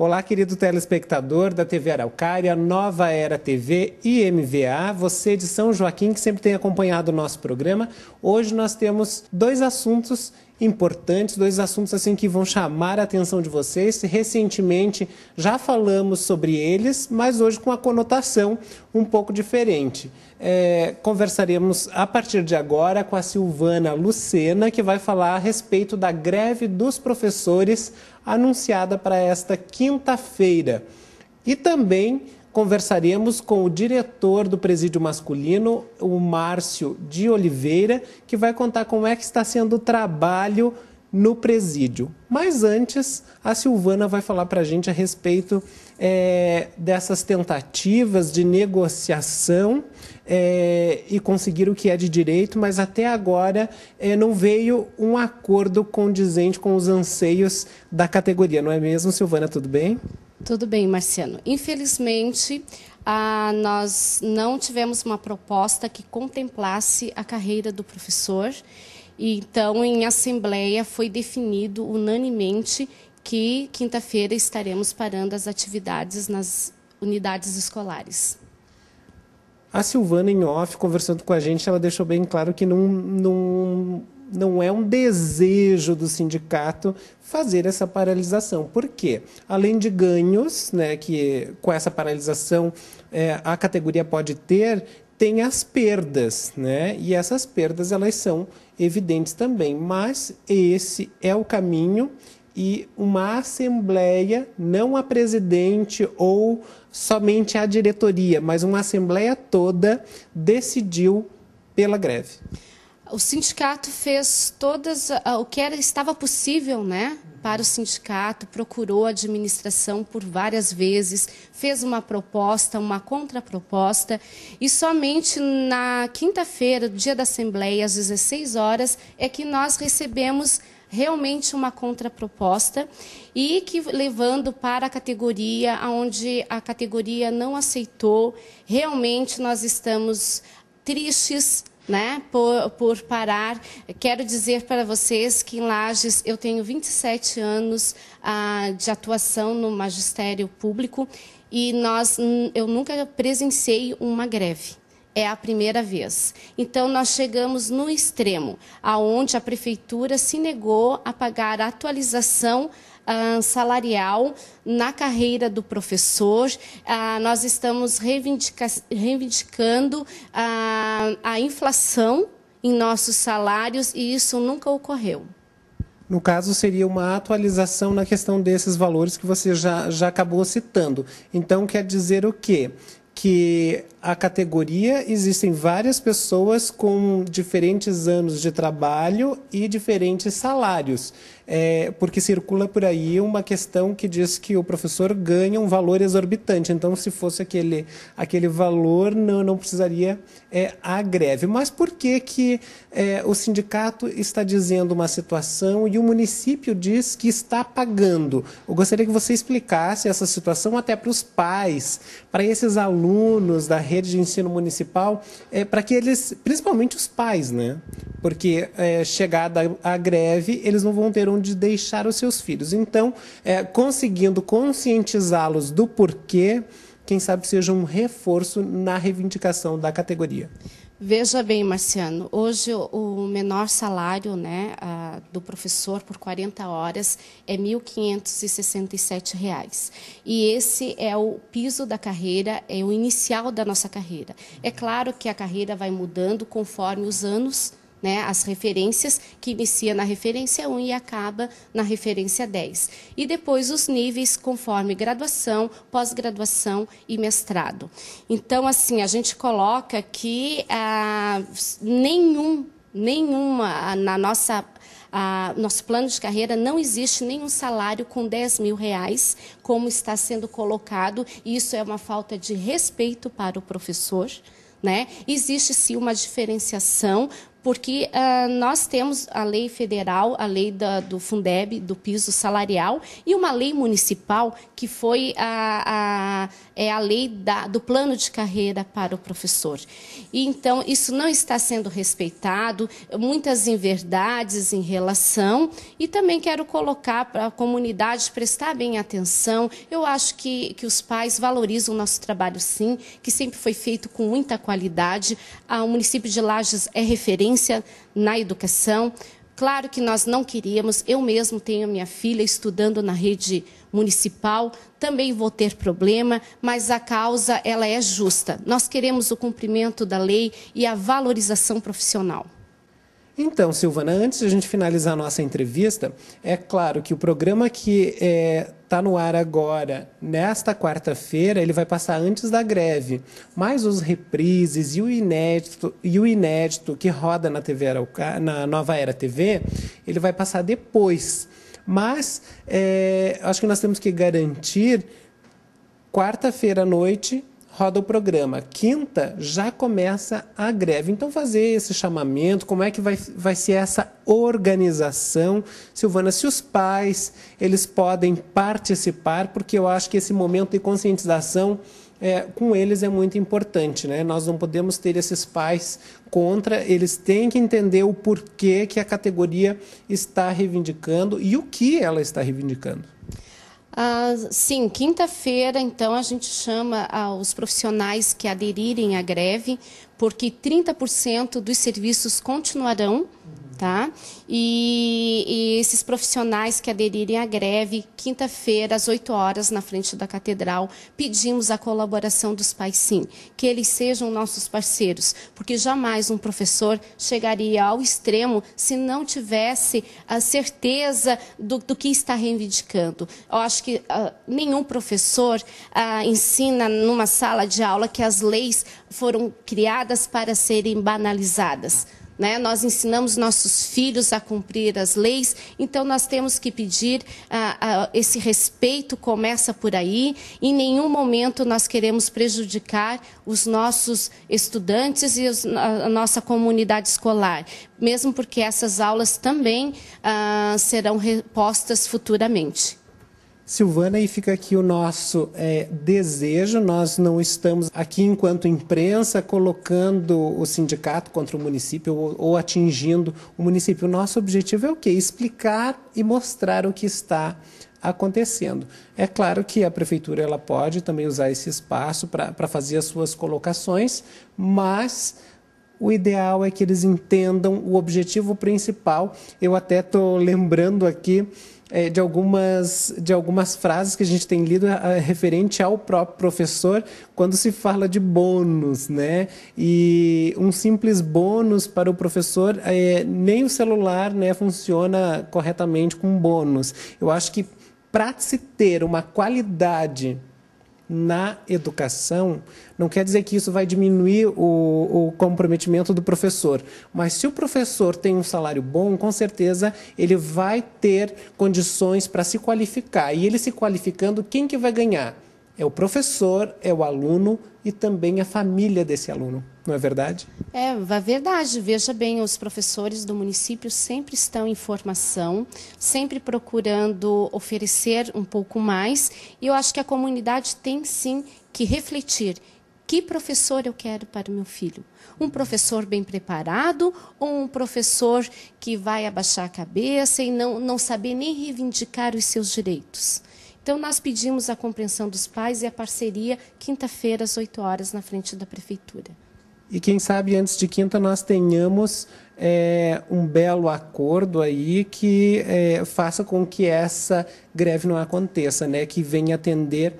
Olá, querido telespectador da TV Araucária, Nova Era TV e MVA, você de São Joaquim que sempre tem acompanhado o nosso programa. Hoje nós temos dois assuntos importantes, dois assuntos assim que vão chamar a atenção de vocês. Recentemente já falamos sobre eles, mas hoje com a conotação um pouco diferente. Conversaremos a partir de agora com a Silvana Lucena, que vai falar a respeito da greve dos professores anunciada para esta quinta-feira. E também conversaremos com o diretor do Presídio Masculino, o Márcio de Oliveira, que vai contar como é que está sendo o trabalho no presídio. Mas antes, a Silvana vai falar para a gente a respeito dessas tentativas de negociação e conseguir o que é de direito, mas até agora não veio um acordo condizente com os anseios da categoria. Não é mesmo, Silvana? Tudo bem? Tudo bem, Marciano. Infelizmente, nós não tivemos uma proposta que contemplasse a carreira do professor. Então, em assembleia, foi definido unanimemente que quinta-feira estaremos parando as atividades nas unidades escolares. A Silvana, em off, conversando com a gente, ela deixou bem claro que não é um desejo do sindicato fazer essa paralisação. Por quê? Além de ganhos, né, que com essa paralisação a categoria pode ter, tem as perdas, né? E essas perdas elas são evidentes também. Mas esse é o caminho e uma assembleia, não a presidente ou somente a diretoria, mas uma assembleia toda decidiu pela greve. O sindicato fez o que estava possível, né, para o sindicato, procurou a administração por várias vezes, fez uma proposta, uma contraproposta, e somente na quinta-feira, dia da Assembleia, às 16 horas, é que nós recebemos realmente uma contraproposta e que levando para a categoria, onde a categoria não aceitou. Realmente nós estamos tristes, né, por parar. Quero dizer para vocês que em Lages eu tenho 27 anos de atuação no magistério público e eu nunca presenciei uma greve. É a primeira vez. Então, nós chegamos no extremo, aonde a prefeitura se negou a pagar a atualização salarial na carreira do professor. Nós estamos reivindicando a inflação em nossos salários e isso nunca ocorreu. No caso, seria uma atualização na questão desses valores que você já acabou citando. Então, quer dizer o quê? Que a categoria, existem várias pessoas com diferentes anos de trabalho e diferentes salários, porque circula por aí uma questão que diz que o professor ganha um valor exorbitante, então se fosse aquele valor não precisaria a greve. Mas por que o sindicato está dizendo uma situação e o município diz que está pagando? Eu gostaria que você explicasse essa situação até para os pais, para esses alunos da rede de ensino municipal, para que eles, principalmente os pais, né? Porque chegada a greve, eles não vão ter onde deixar os seus filhos. Então, conseguindo conscientizá-los do porquê, quem sabe seja um reforço na reivindicação da categoria. Veja bem, Marciano, hoje o menor salário, né, do professor por 40 horas é R$ 1.567. E esse é o piso da carreira, é o inicial da nossa carreira. É claro que a carreira vai mudando conforme os anos, né, as referências, que inicia na referência 1 e acaba na referência 10. E depois os níveis conforme graduação, pós-graduação e mestrado. Então, assim, a gente coloca que nosso plano de carreira não existe nenhum salário com R$10 mil, como está sendo colocado, e isso é uma falta de respeito para o professor, né? Existe sim uma diferenciação porque nós temos a lei federal, a lei do Fundeb, do piso salarial, e uma lei municipal que foi a lei do plano de carreira para o professor. E, então, isso não está sendo respeitado, muitas inverdades em relação, e também quero colocar para a comunidade prestar bem atenção. Eu acho que os pais valorizam o nosso trabalho, sim, que sempre foi feito com muita qualidade. O município de Lages é referência na educação. Claro que nós não queríamos, eu mesmo tenho minha filha estudando na rede municipal, também vou ter problema, mas a causa ela é justa. Nós queremos o cumprimento da lei e a valorização profissional. Então, Silvana, antes de a gente finalizar a nossa entrevista, é claro que o programa que está no ar agora, nesta quarta-feira, ele vai passar antes da greve, mas os reprises e o inédito que roda na TV na Nova Era TV, ele vai passar depois. Mas acho que nós temos que garantir, quarta-feira à noite, roda o programa. Quinta, já começa a greve. Então, fazer esse chamamento, como é que vai ser essa organização? Silvana, se os pais eles podem participar, porque eu acho que esse momento de conscientização com eles é muito importante, né? Nós não podemos ter esses pais contra, eles têm que entender o porquê que a categoria está reivindicando e o que ela está reivindicando. Sim, quinta-feira, então, a gente chama os profissionais que aderirem à greve, porque 30% dos serviços continuarão, tá? E esses profissionais que aderirem à greve, quinta-feira, às 8 horas, na frente da Catedral, pedimos a colaboração dos pais, sim, que eles sejam nossos parceiros, porque jamais um professor chegaria ao extremo se não tivesse a certeza do que está reivindicando. Eu acho que nenhum professor ensina numa sala de aula que as leis foram criadas para serem banalizadas. Né? Nós ensinamos nossos filhos a cumprir as leis, então nós temos que pedir, esse respeito começa por aí. Em nenhum momento nós queremos prejudicar os nossos estudantes e a nossa comunidade escolar, mesmo porque essas aulas também serão repostas futuramente. Silvana, e fica aqui o nosso desejo. Nós não estamos aqui, enquanto imprensa, colocando o sindicato contra o município ou atingindo o município. O nosso objetivo é o quê? Explicar e mostrar o que está acontecendo. É claro que a prefeitura ela pode também usar esse espaço para fazer as suas colocações, mas o ideal é que eles entendam o objetivo principal. Eu até estou lembrando aqui de algumas frases que a gente tem lido referente ao próprio professor quando se fala de bônus, né? E um simples bônus para o professor, nem o celular, né, funciona corretamente com bônus. Eu acho que para se ter uma qualidade na educação, não quer dizer que isso vai diminuir o comprometimento do professor, mas se o professor tem um salário bom, com certeza ele vai ter condições para se qualificar, e ele se qualificando, quem que vai ganhar? É o professor, é o aluno e também a família desse aluno, não é verdade? É verdade. Veja bem, os professores do município sempre estão em formação, sempre procurando oferecer um pouco mais, e eu acho que a comunidade tem sim que refletir. Que professor eu quero para o meu filho? Um professor bem preparado ou um professor que vai abaixar a cabeça e não saber nem reivindicar os seus direitos? Então, nós pedimos a compreensão dos pais e a parceria, quinta-feira, às 8 horas, na frente da prefeitura. E quem sabe, antes de quinta, nós tenhamos um belo acordo aí que faça com que essa greve não aconteça, né? Que venha atender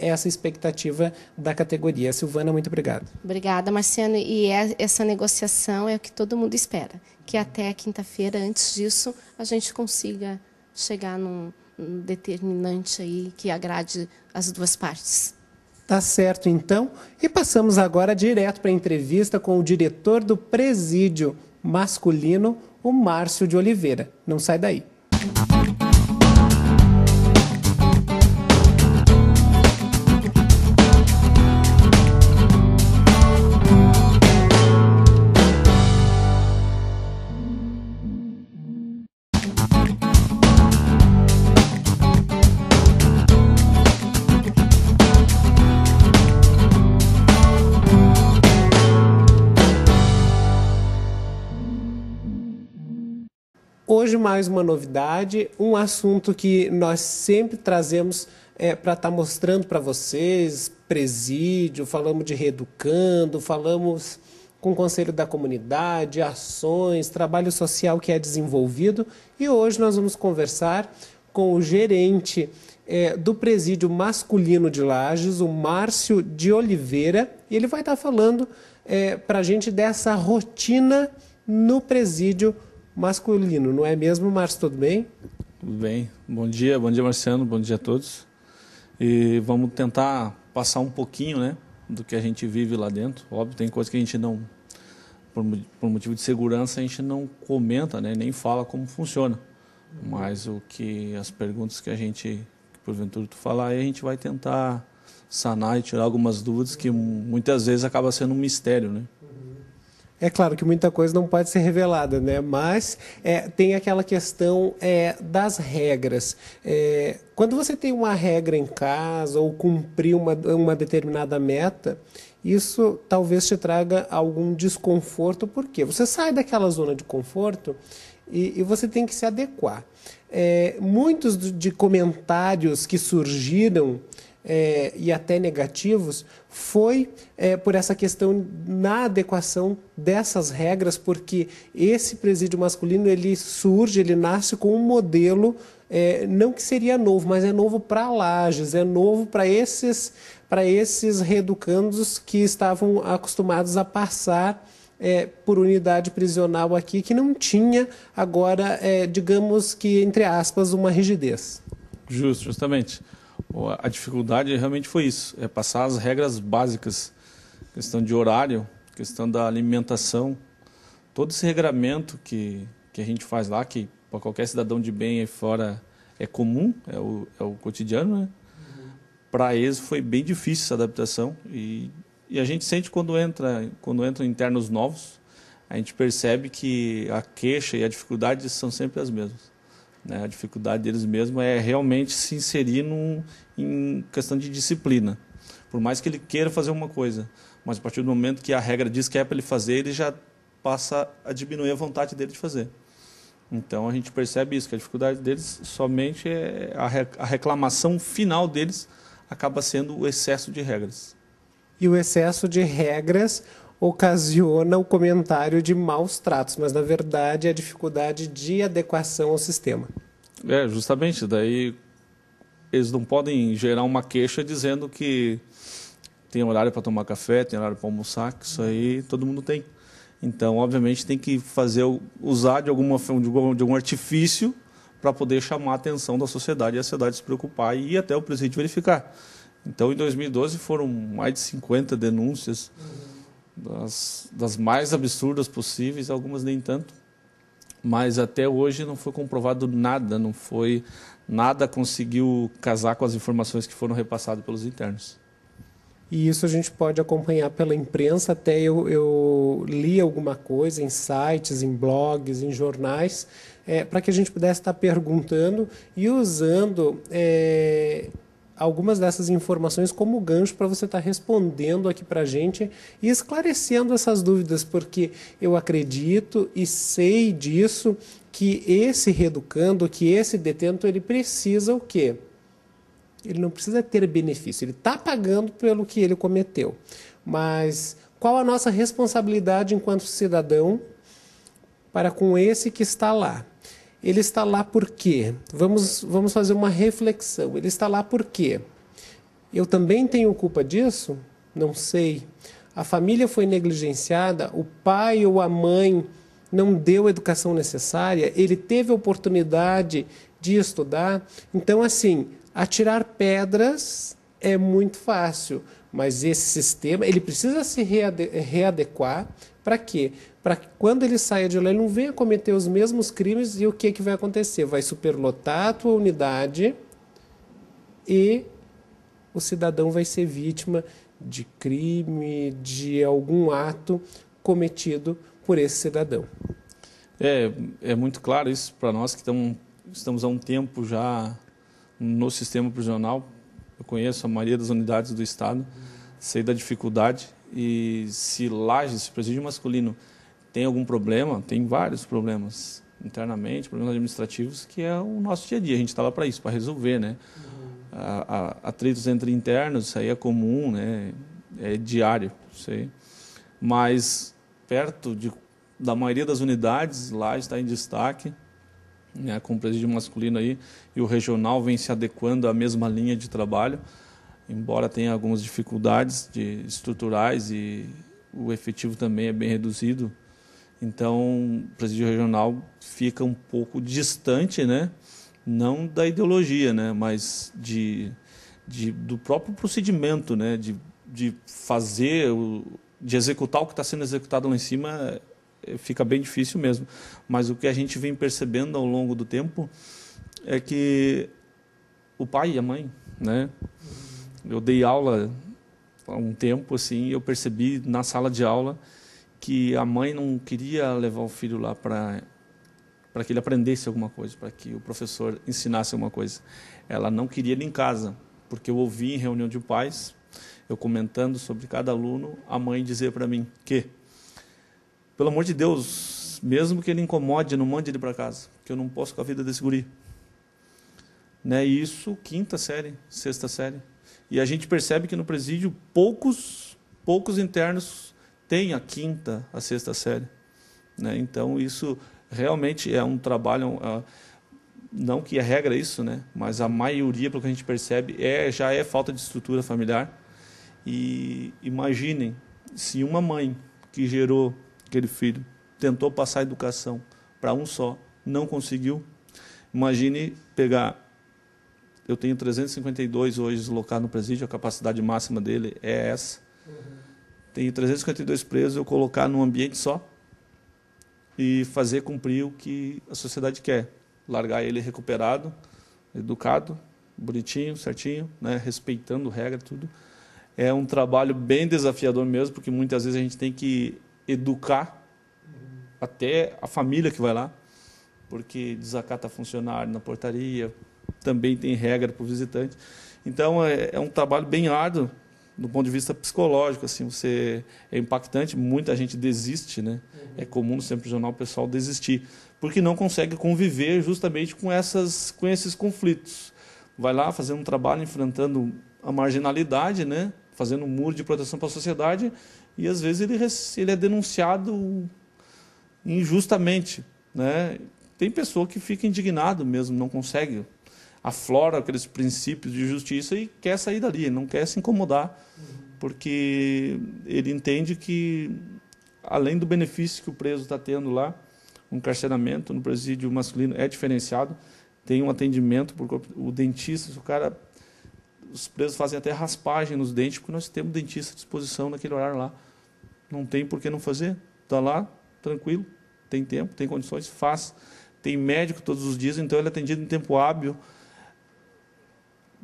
essa expectativa da categoria. Silvana, muito obrigado. Obrigada, Marciano. E essa negociação é o que todo mundo espera, que até quinta-feira, antes disso, a gente consiga chegar num determinante aí que agrade as duas partes. Tá certo, então. E passamos agora direto para a entrevista com o diretor do presídio masculino, o Márcio de Oliveira. Não sai daí. hoje mais uma novidade, um assunto que nós sempre trazemos para estar mostrando para vocês, presídio, falamos de reeducando, falamos com o Conselho da Comunidade, ações, trabalho social que é desenvolvido, e hoje nós vamos conversar com o gerente do presídio masculino de Lages, o Márcio de Oliveira, e ele vai estar falando para a gente dessa rotina no presídio masculino, não é mesmo, Márcio? Tudo bem? Tudo bem. Bom dia Marciano, bom dia a todos. E vamos tentar passar um pouquinho, né, do que a gente vive lá dentro. Óbvio, tem coisas que a gente não, por motivo de segurança, a gente não comenta, né, nem fala como funciona. Mas as perguntas que a gente, porventura tu falar, aí a gente vai tentar sanar e tirar algumas dúvidas que muitas vezes acaba sendo um mistério, né? É claro que muita coisa não pode ser revelada, né? Mas tem aquela questão das regras. Quando você tem uma regra em casa ou cumprir uma determinada meta, isso talvez te traga algum desconforto, porque você sai daquela zona de conforto e você tem que se adequar. Muitos de comentários que surgiram e até negativos, foi por essa questão na adequação dessas regras, porque esse presídio masculino ele nasce com um modelo, não que seria novo, mas é novo para Lages, é novo para esses reeducandos que estavam acostumados a passar por unidade prisional aqui, que não tinha agora, digamos que, entre aspas, uma rigidez. Justamente. A dificuldade realmente foi isso, passar as regras básicas, questão de horário, questão da alimentação, todo esse regramento que a gente faz lá, que para qualquer cidadão de bem aí fora é comum, é o cotidiano, né? Para eles foi bem difícil essa adaptação e a gente sente quando entram internos novos, a gente percebe que a queixa e a dificuldade são sempre as mesmas. A dificuldade deles mesmo é realmente se inserir em questão de disciplina. Por mais que ele queira fazer uma coisa, mas a partir do momento que a regra diz que é para ele fazer, ele já passa a diminuir a vontade dele de fazer. Então a gente percebe isso, que a dificuldade deles somente é a reclamação final deles acaba sendo o excesso de regras. E o excesso de regras ocasiona o comentário de maus tratos, mas na verdade é a dificuldade de adequação ao sistema. Justamente, daí eles não podem gerar uma queixa dizendo que tem horário para tomar café, tem horário para almoçar, que isso aí todo mundo tem. Então, obviamente, tem que usar de algum artifício para poder chamar a atenção da sociedade e a sociedade se preocupar e ir até o presídio verificar. Então, em 2012 foram mais de 50 denúncias, das mais absurdas possíveis, algumas nem tanto, mas até hoje não foi comprovado nada, nada conseguiu casar com as informações que foram repassadas pelos internos. E isso a gente pode acompanhar pela imprensa, até eu li alguma coisa em sites, em blogs, em jornais, para que a gente pudesse estar perguntando e usando algumas dessas informações como gancho para você estar respondendo aqui para a gente e esclarecendo essas dúvidas, porque eu acredito e sei disso que esse reeducando, que esse detento, ele precisa o quê? Ele não precisa ter benefício, ele está pagando pelo que ele cometeu. Mas qual a nossa responsabilidade enquanto cidadão para com esse que está lá? Ele está lá por quê? Vamos fazer uma reflexão. Ele está lá por quê? Eu também tenho culpa disso? Não sei. A família foi negligenciada, o pai ou a mãe não deu a educação necessária, ele teve a oportunidade de estudar. Então, assim, atirar pedras é muito fácil, mas esse sistema ele precisa se readequar. Para quê? Para que quando ele saia de lá, ele não venha cometer os mesmos crimes e o que vai acontecer? Vai superlotar a tua unidade e o cidadão vai ser vítima de crime, de algum ato cometido por esse cidadão. É muito claro isso para nós que estamos há um tempo já no sistema prisional. Eu conheço a maioria das unidades do Estado, sei da dificuldade. E se Lages, se o presídio masculino tem algum problema, tem vários problemas. internamente, problemas administrativos, que é o nosso dia a dia. A gente está lá para isso, para resolver, né? Atritos entre internos, isso aí é comum, né? É diário, isso aí. Mas perto da maioria das unidades, lá está em destaque, né, com o presídio masculino aí, e o regional vem se adequando à mesma linha de trabalho, embora tenha algumas dificuldades estruturais e o efetivo também é bem reduzido. Então, o presídio regional fica um pouco distante, né, não da ideologia, né, mas do próprio procedimento, né, de fazer, de executar o que está sendo executado lá em cima, fica bem difícil mesmo. Mas o que a gente vem percebendo ao longo do tempo é que o pai e a mãe, né? Eu dei aula há um tempo assim, e eu percebi na sala de aula que a mãe não queria levar o filho lá para que ele aprendesse alguma coisa, para que o professor ensinasse alguma coisa. Ela não queria ele em casa, porque eu ouvi em reunião de pais, eu comentando sobre cada aluno, a mãe dizer para mim que, pelo amor de Deus, mesmo que ele incomode, não mande ele para casa, que eu não posso com a vida desse guri. Né? Isso, quinta série, sexta série. E a gente percebe que no presídio poucos internos têm a quinta, a sexta série. Né? Então, isso realmente é um trabalho, não que é regra isso, né? Mas a maioria, pelo que a gente percebe, já é falta de estrutura familiar. E imaginem, se uma mãe que gerou aquele filho tentou passar a educação para um só, não conseguiu, imagine pegar... Eu tenho 352 hoje deslocados no presídio, a capacidade máxima dele é essa. Tenho 352 presos, eu colocar num ambiente só e fazer cumprir o que a sociedade quer. Largar ele recuperado, educado, bonitinho, certinho, né, respeitando regra, tudo. É um trabalho bem desafiador mesmo, porque muitas vezes a gente tem que educar até a família que vai lá, porque desacata funcionário na portaria, também tem regra para o visitante. Então, é um trabalho bem árduo, do ponto de vista psicológico. Assim, é impactante, muita gente desiste, né? É comum no centro prisional o pessoal desistir, porque não consegue conviver justamente com esses conflitos. Vai lá fazendo um trabalho, enfrentando a marginalidade, né? Fazendo um muro de proteção para a sociedade, e às vezes ele é denunciado injustamente, né? Tem pessoa que fica indignado mesmo, não consegue, aflora aqueles princípios de justiça e quer sair dali, não quer se incomodar, porque ele entende que, além do benefício que o preso está tendo lá, um encarceramento no presídio masculino é diferenciado, tem um atendimento, o dentista, os presos fazem até raspagem nos dentes, porque nós temos dentista à disposição naquele horário lá. Não tem por que não fazer. Está lá, tranquilo, tem tempo, tem condições, faz. Tem médico todos os dias, então ele é atendido em tempo hábil,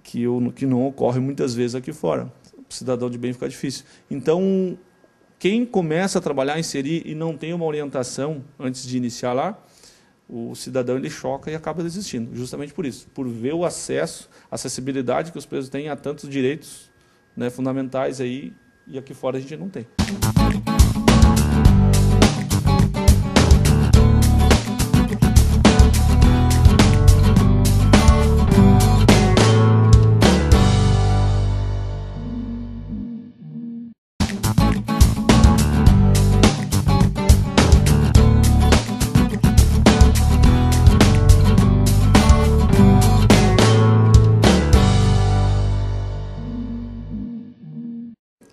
que não ocorre muitas vezes aqui fora. O cidadão de bem fica difícil. Então, quem começa a trabalhar, inserir e não tem uma orientação antes de iniciar lá, o cidadão ele choca e acaba desistindo, justamente por isso, por ver o acesso, a acessibilidade que os presos têm a tantos direitos, né, fundamentais aí, e aqui fora a gente não tem.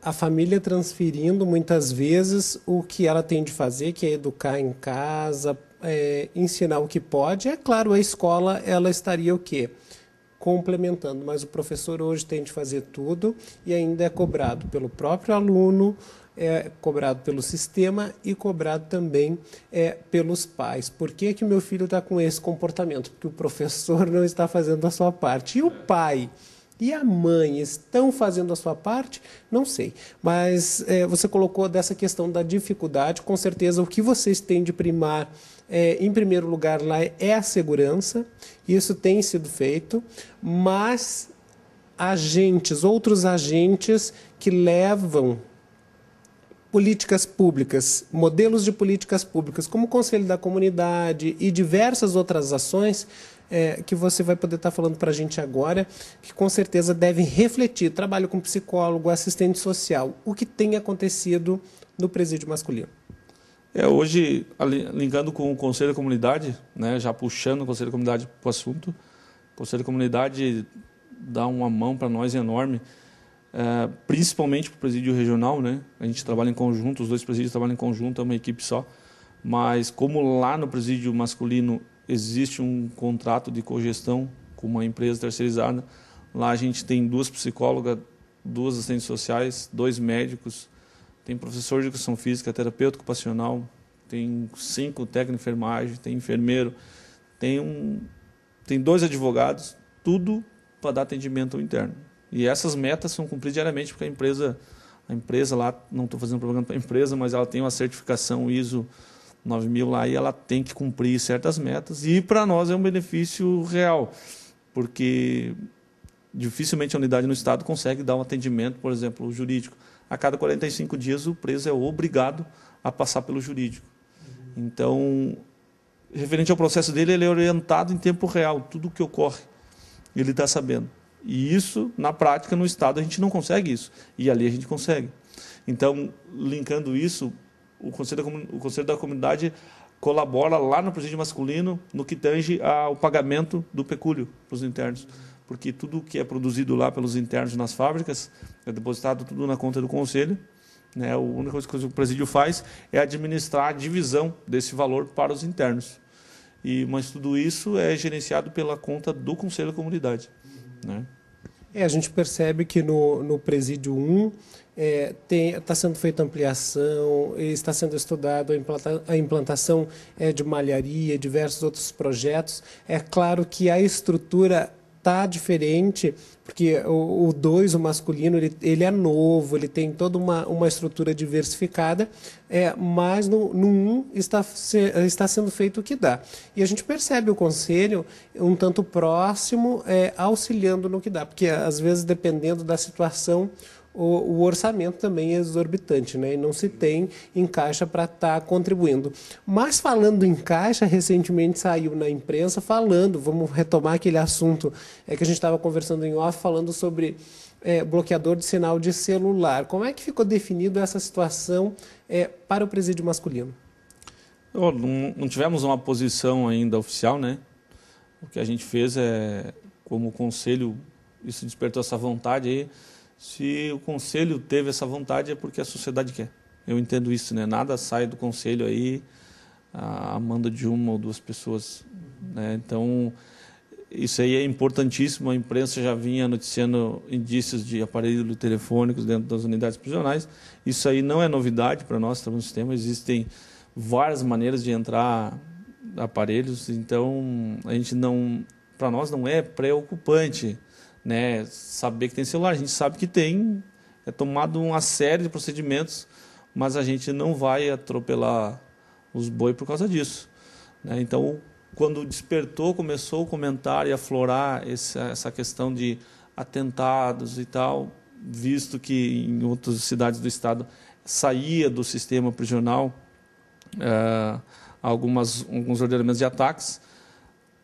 A família transferindo muitas vezes o que ela tem de fazer, que é educar em casa, ensinar o que pode. É claro, a escola ela estaria o quê? Complementando, mas o professor hoje tem de fazer tudo e ainda é cobrado pelo próprio aluno, é cobrado pelo sistema e cobrado também pelos pais. Por que que meu filho está com esse comportamento? Porque o professor não está fazendo a sua parte. E o pai e a mãe estão fazendo a sua parte? Não sei. Mas você colocou dessa questão da dificuldade. Com certeza, o que vocês têm de primar, em primeiro lugar, lá é a segurança. Isso tem sido feito. Mas outros agentes que levam políticas públicas, modelos de políticas públicas, como o Conselho da Comunidade e diversas outras ações que você vai poder estar falando para a gente agora, que com certeza devem refletir trabalho com psicólogo, assistente social, o que tem acontecido no presídio masculino. Hoje, linkando com o Conselho da Comunidade, né, já puxando o Conselho da Comunidade para o assunto, o Conselho da Comunidade dá uma mão para nós enorme, principalmente para o presídio regional, né? A gente trabalha em conjunto, os dois presídios trabalham em conjunto, é uma equipe só, mas como lá no presídio masculino existe um contrato de cogestão com uma empresa terceirizada, lá a gente tem 2 psicólogas, 2 assistentes sociais, 2 médicos, tem professor de educação física, terapeuta ocupacional, tem 5 técnicos de enfermagem, tem enfermeiro, tem 2 advogados, tudo para dar atendimento ao interno. E essas metas são cumpridas diariamente, porque a empresa lá, não estou fazendo propaganda para a empresa, mas ela tem uma certificação ISO 9000 lá e ela tem que cumprir certas metas. E para nós é um benefício real, porque dificilmente a unidade no Estado consegue dar um atendimento, por exemplo, jurídico. A cada 45 dias o preso é obrigado a passar pelo jurídico. Então, referente ao processo dele, ele é orientado em tempo real, tudo o que ocorre, ele está sabendo. E isso, na prática, no Estado, a gente não consegue isso. E ali a gente consegue. Então, linkando isso, o Conselho da Comunidade colabora lá no presídio masculino no que tange ao pagamento do pecúlio para os internos. Porque tudo que é produzido lá pelos internos nas fábricas é depositado tudo na conta do Conselho. Né? A única coisa que o presídio faz é administrar a divisão desse valor para os internos. Mas tudo isso é gerenciado pela conta do Conselho da Comunidade. Né? A gente percebe que no Presídio 1 está sendo feita ampliação, está sendo estudado a implantação de malharia, diversos outros projetos. É claro que a estrutura está diferente, porque o 2, o masculino, ele é novo, ele tem toda uma estrutura diversificada, mas no 1 está sendo feito o que dá. E a gente percebe o Conselho um tanto próximo, auxiliando no que dá, porque às vezes, dependendo da situação, o orçamento também é exorbitante, né? E não se tem em caixa para estar contribuindo. Mas falando em caixa, recentemente saiu na imprensa vamos retomar aquele assunto que a gente estava conversando em off, falando sobre bloqueador de sinal de celular. Como é que ficou definido essa situação para o presídio masculino? Não tivemos uma posição ainda oficial, né? O que a gente fez como conselho, isso despertou essa vontade aí. Se o Conselho teve essa vontade é porque a sociedade quer. Eu entendo isso, né? Nada sai do Conselho aí a mando de 1 ou 2 pessoas. Né? Então, isso aí é importantíssimo. A imprensa já vinha noticiando indícios de aparelhos telefônicos dentro das unidades prisionais. Isso aí não é novidade para nós, estamos no sistema. Existem várias maneiras de entrar aparelhos. Então, para nós não é preocupante, né, saber que tem celular. A gente sabe que tem, é tomado uma série de procedimentos, mas a gente não vai atropelar os boi por causa disso. Né? Então, quando despertou, começou a comentar e aflorar essa questão de atentados e tal, visto que em outras cidades do Estado saía do sistema prisional alguns ordenamentos de ataques,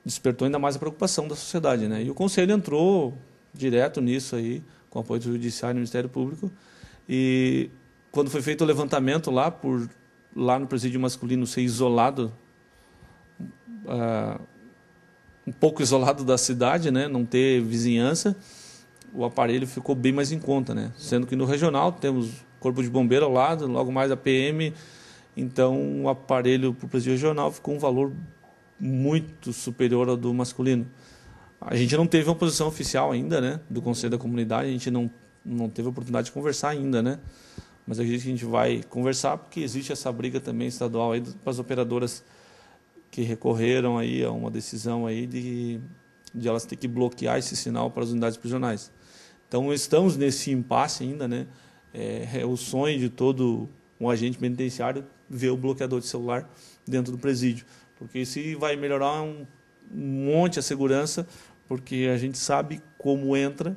despertou ainda mais a preocupação da sociedade. Né? E o Conselho entrou direto nisso aí, com apoio do Judiciário e do Ministério Público. E quando foi feito o levantamento lá no presídio masculino ser isolado, um pouco isolado da cidade, né, não ter vizinhança, o aparelho ficou bem mais em conta, né? Sendo que no regional temos Corpo de Bombeiro ao lado, logo mais a PM, então o aparelho para o presídio regional ficou um valor muito superior ao do masculino. A gente não teve uma posição oficial ainda, né, do Conselho da Comunidade, a gente não teve a oportunidade de conversar ainda, né? Mas a gente vai conversar porque existe essa briga também estadual aí para as operadoras que recorreram aí a uma decisão aí de elas ter que bloquear esse sinal para as unidades prisionais. Então estamos nesse impasse ainda, né? É o sonho de todo um agente penitenciário ver o bloqueador de celular dentro do presídio, porque isso vai melhorar um monte a segurança, porque a gente sabe como entra,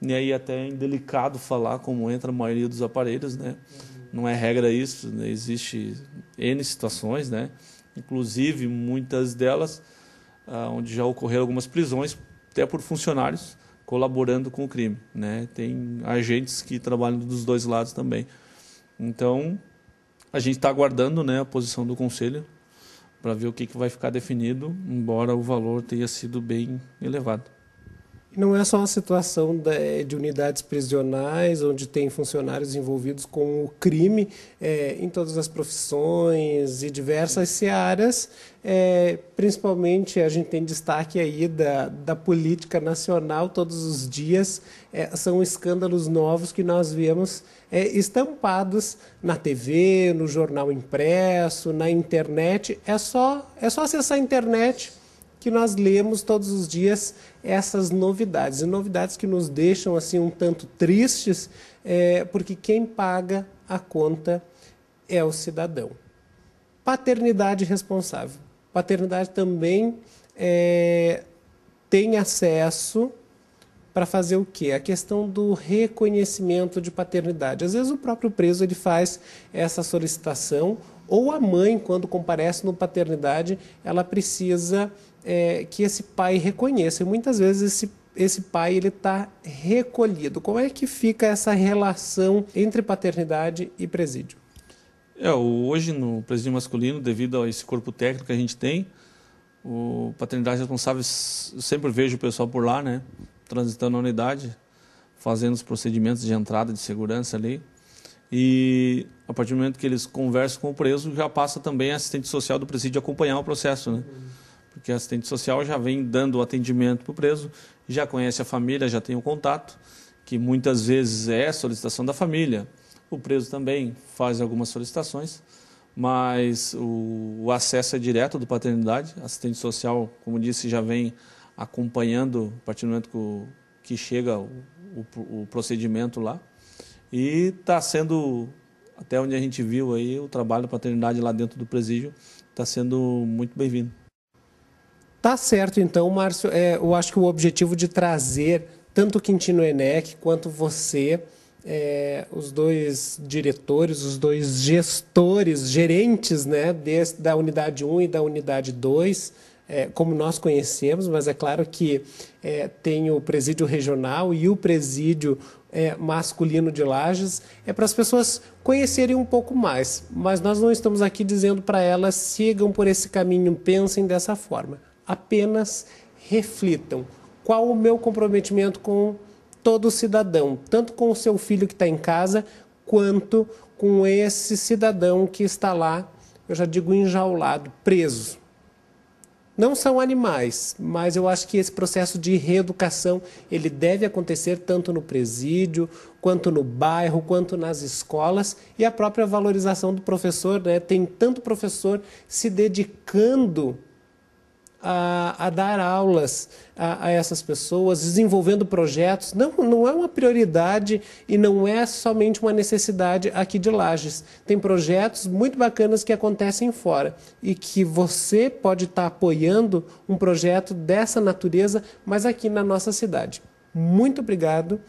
e aí até é indelicado falar como entra a maioria dos aparelhos, né? não é regra isso, né? Existe N situações, né? Inclusive muitas delas onde já ocorreram algumas prisões, até por funcionários colaborando com o crime, né? Tem agentes que trabalham dos dois lados também. Então, a gente está aguardando, né, a posição do Conselho para ver o que vai ficar definido, embora o valor tenha sido bem elevado. Não é só uma situação de unidades prisionais, onde tem funcionários envolvidos com o crime em todas as profissões e diversas searas. Principalmente, a gente tem destaque aí da política nacional todos os dias. São escândalos novos que nós vemos estampados na TV, no jornal impresso, na internet. É só acessar a internet que nós lemos todos os dias essas novidades. E novidades que nos deixam assim um tanto tristes, porque quem paga a conta é o cidadão. Paternidade responsável. Paternidade também tem acesso para fazer o quê? A questão do reconhecimento de paternidade. Às vezes o próprio preso ele faz essa solicitação, ou a mãe, quando comparece no paternidade, ela precisa que esse pai reconheça. E muitas vezes esse pai está recolhido. Como é que fica essa relação entre paternidade e presídio? Hoje no presídio masculino, devido a esse corpo técnico que a gente tem, o paternidade responsável, eu sempre vejo o pessoal por lá, né, transitando na unidade, fazendo os procedimentos de entrada de segurança ali. E a partir do momento que eles conversam com o preso, já passa também a assistente social do presídio acompanhar o processo, né? Porque a assistente social já vem dando o atendimento para o preso, já conhece a família, já tem o contato, que muitas vezes é solicitação da família. O preso também faz algumas solicitações, mas o acesso é direto do paternidade. A assistente social, como disse, já vem acompanhando a partir do momento que chega o procedimento lá. E está sendo, até onde a gente viu aí, o trabalho da paternidade lá dentro do presídio está sendo muito bem-vindo. Tá certo, então, Márcio. Eu acho que o objetivo de trazer tanto o Quintino Eneck quanto você, os dois diretores, os dois gestores, gerentes, né, da Unidade 1 e da Unidade 2, como nós conhecemos, mas é claro que tem o presídio regional e o presídio masculino de Lages, para as pessoas conhecerem um pouco mais. Mas nós não estamos aqui dizendo para elas sigam por esse caminho, pensem dessa forma. Apenas reflitam. Qual o meu comprometimento com todo cidadão, tanto com o seu filho que está em casa, quanto com esse cidadão que está lá, eu já digo enjaulado, preso. Não são animais, mas eu acho que esse processo de reeducação ele deve acontecer tanto no presídio, quanto no bairro, quanto nas escolas, e a própria valorização do professor, né? Tem tanto professor se dedicando a dar aulas a essas pessoas, desenvolvendo projetos. Não é uma prioridade e não é somente uma necessidade aqui de Lages. Tem projetos muito bacanas que acontecem fora e que você pode estar apoiando um projeto dessa natureza, mas aqui na nossa cidade. Muito obrigado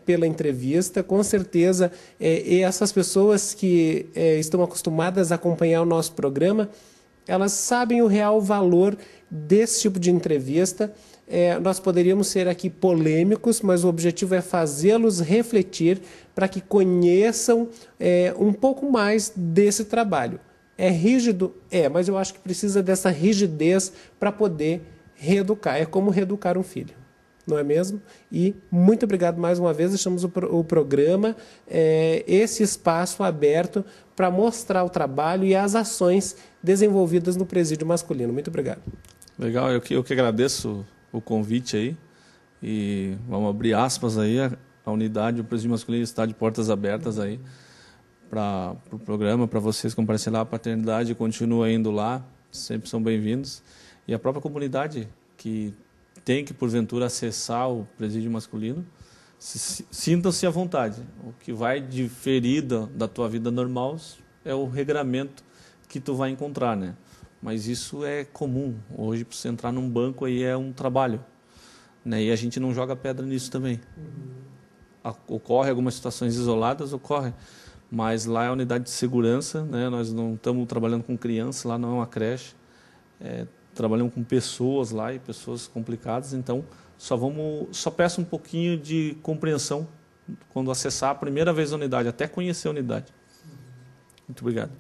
pela entrevista. Com certeza, e essas pessoas que estão acostumadas a acompanhar o nosso programa, elas sabem o real valor desse tipo de entrevista. Nós poderíamos ser aqui polêmicos, mas o objetivo é fazê-los refletir para que conheçam um pouco mais desse trabalho. É rígido? Mas eu acho que precisa dessa rigidez para poder reeducar. É como reeducar um filho, não é mesmo? E muito obrigado mais uma vez. Deixamos o programa, esse espaço aberto para mostrar o trabalho e as ações desenvolvidas no presídio masculino. Muito obrigado. Legal, eu que agradeço o convite aí e vamos abrir aspas aí, a unidade, o presídio masculino está de portas abertas aí para o programa, para vocês comparecerem lá, a paternidade continua indo lá, sempre são bem-vindos, e a própria comunidade que tem que porventura acessar o presídio masculino, sintam-se à vontade. O que vai diferir da tua vida normal é o regramento que tu vai encontrar, né? Mas isso é comum. Hoje, para você entrar num banco, aí é um trabalho, né? E a gente não joga pedra nisso também. Ocorre algumas situações isoladas, ocorre. mas lá é a unidade de segurança, né? Nós não estamos trabalhando com crianças, lá não é uma creche, trabalhamos com pessoas lá e pessoas complicadas, então só peço um pouquinho de compreensão quando acessar a primeira vez a unidade, até conhecer a unidade. Muito obrigado.